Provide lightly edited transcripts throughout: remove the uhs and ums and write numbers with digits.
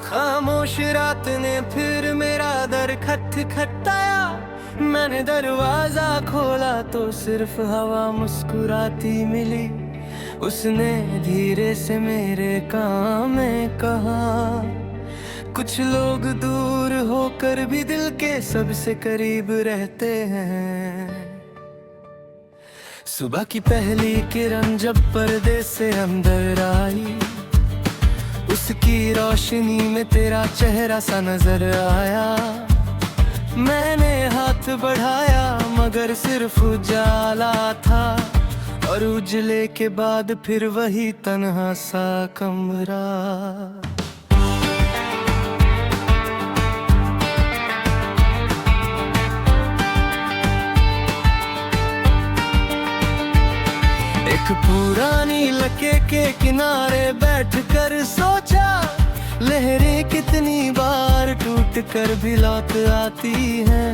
खामोश रात ने फिर मेरा दर खटखटाया। मैंने दरवाजा खोला तो सिर्फ हवा मुस्कुराती मिली। उसने धीरे से मेरे कान में कहा, कुछ लोग दूर होकर भी दिल के सबसे करीब रहते हैं। सुबह की पहली किरण जब पर्दे से अंदर आई, उसकी रोशनी में तेरा चेहरा सा नजर आया। मैंने हाथ बढ़ाया मगर सिर्फ उजाला था, और उजले के बाद फिर वही तन्हा सा कमरा। एक पुरानी लके के किनारे बैठकर सोचा, लहरें कितनी बार टूट कर भी लौट आती हैं।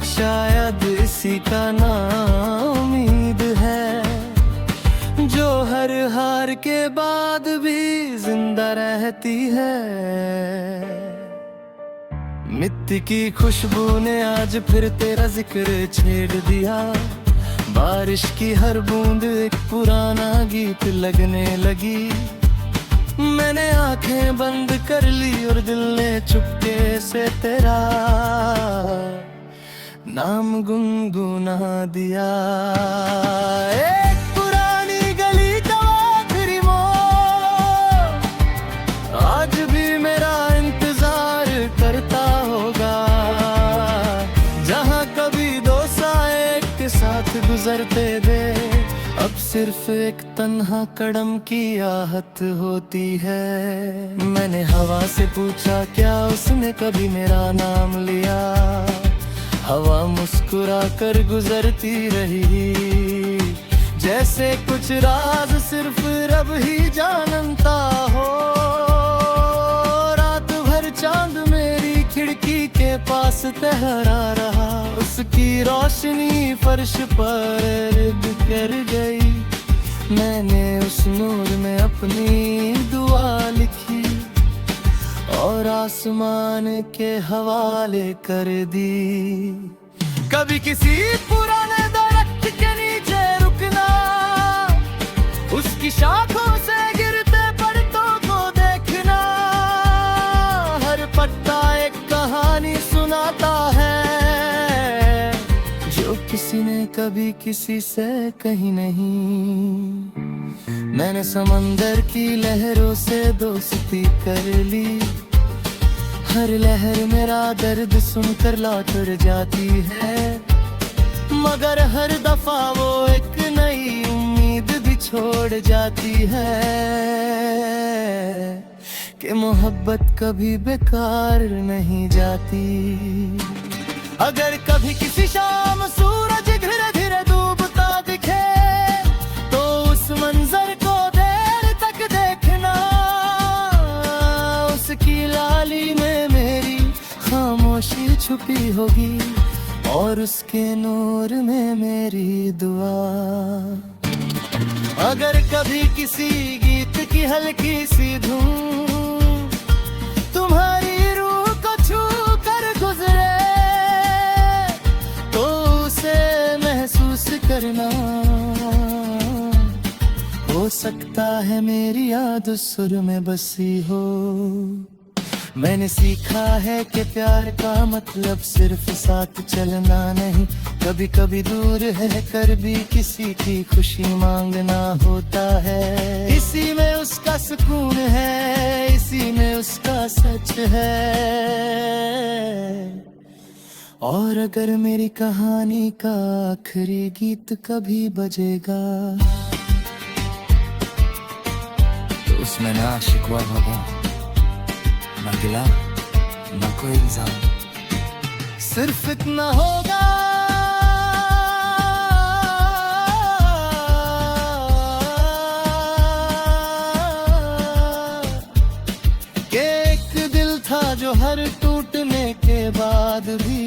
शायद इसी का नाम उम्मीद है, जो हर हार के बाद भी जिंदा रहती है। मिट्टी की खुशबू ने आज फिर तेरा जिक्र छेड़ दिया। बारिश की हर बूंद एक पुराना गीत लगने लगी। मैंने आंखें बंद कर ली और दिल ने चुपके से तेरा नाम गुनगुना दिया। एक पुरानी गली का आखिरी मोड़ आज भी मेरा इंतजार करता होगा, जहाँ कभी दो साए एक साथ गुजरते थे, अब सिर्फ एक तन्हा कदम की आहट होती है। मैंने हवा से पूछा, क्या उसने कभी मेरा नाम लिया? हवा मुस्कुरा कर गुजरती रही, जैसे कुछ राज सिर्फ रब ही जानता हो। रात भर चांद मेरी खिड़की के पास ठहरा रहा, उसकी रोशनी फर्श पर बिखर गई। मैंने उस नूर में अपनी दुआ लिखी और आसमान के हवाले कर दी। कभी किसी पुराने दरख्त के नीचे रुकना, उसकी शाखों से गिरते पत्तों को देखना। हर पत्ता एक कहानी सुनाता है, जो किसी ने कभी किसी से कही नहीं। मैंने समंदर की लहरों से दोस्ती कर ली, हर लहर मेरा दर्द सुनकर लौट जाती है। मगर हर दफा वो एक नई उम्मीद भी छोड़ जाती है, कि मोहब्बत कभी बेकार नहीं जाती। अगर कभी किसी शाम सूरज धीरे धीरे डूबता दिखे, तो उस मंजर को देर तक देखना। उसकी लाली में मेरी खामोशी छुपी होगी, और उसके नूर में मेरी दुआ। अगर कभी किसी गीत की हल्की सी धूम तुम्हारी रूह को छू कर गुजरे, तो उसे महसूस करना। हो सकता है मेरी याद सुर में बसी हो। मैंने सीखा है कि प्यार का मतलब सिर्फ साथ चलना नहीं, कभी कभी दूर है कर भी किसी की खुशी मांगना होता है। इसी में उसका सुकून है, इसी में उसका सच है। और अगर मेरी कहानी का आखिरी गीत कभी बजेगा, तो उसमें ना शिकवा होगा, ना गिला, ना कोई इल्जाम, सिर्फ इतना होगा कि एक दिल था जो हर टूटने के बाद भी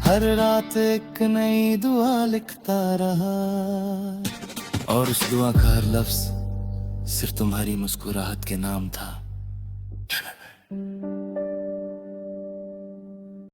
हर रात एक नई दुआ लिखता रहा। और उस दुआ का हर लफ्ज सिर्फ तुम्हारी मुस्कुराहट के नाम था। है।